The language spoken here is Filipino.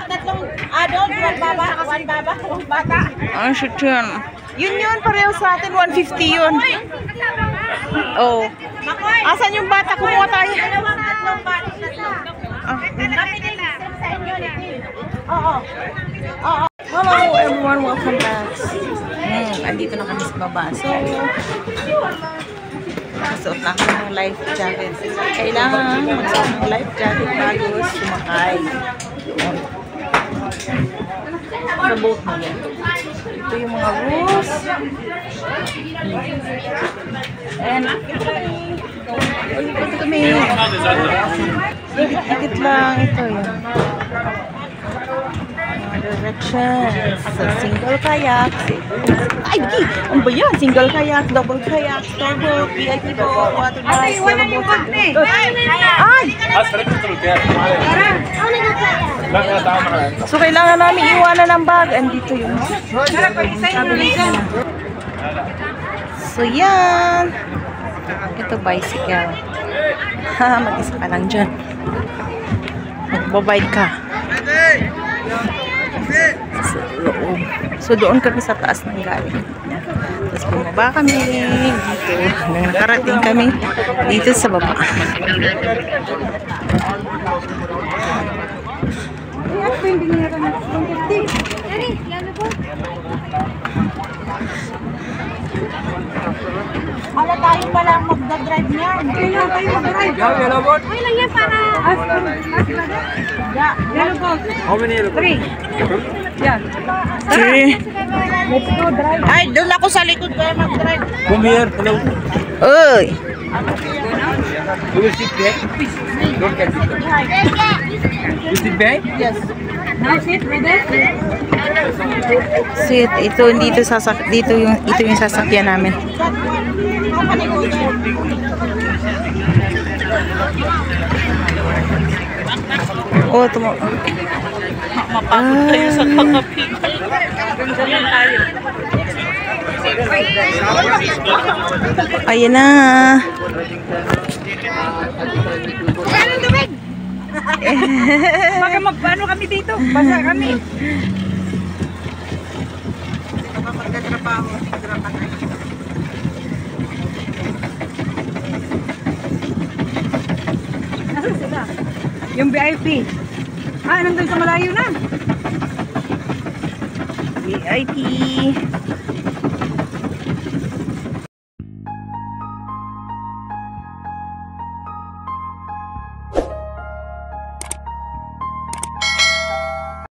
tatlong adult, one bata. Ano siya dyan? Yun, pareho sa atin, 150 yun. Oh. Asan yung bata? Kumuha tayo. Tatlong bata. Hello everyone, welcome back. Andito na kami sa baba. So, nasuot na kami ng life jacket. Kailangan magsuot ng life jacket bago sumakay. Sa boat na yan. Ito yung mga rules. And ito kami. Ikit lang. Ito yun. Directions. So, single kayak. Ay, Vicky! Ano ba yan? Single kayak, double kayak, starboat, VIP boat, water bike, sailboat. Ay! So, kailangan namin iwanan ng bag. Andito yun. So, yan. Ito, bicycle. Ha, mag-isa ka lang dyan. Magbabike ka. So, doon kami sa taas ng galing. Tapos bumaba kami dito. Nakarating kami dito sa baba. Wala tayo pala magdadrive niyan. Kaya tayo mag-drive. Yellow boat? Ay lang yan para... Yellow boat. How many yellow boat? 3. Yan. 3. Let's go drive. Ay, doon ako sa likod kaya mag-drive. Come here. Hello. Uy! You will sit back. Don't get it. You sit back? Yes. Now sit, brother. Sit, ito dito yung sasakyan namin. Oh, tumo. Mapagod tayo sa kakapi. Ayan na. Baka magpaano kami dito? Basa kami. Nasaan sila? Yung VIP. Nandun sa malayo na. VIP.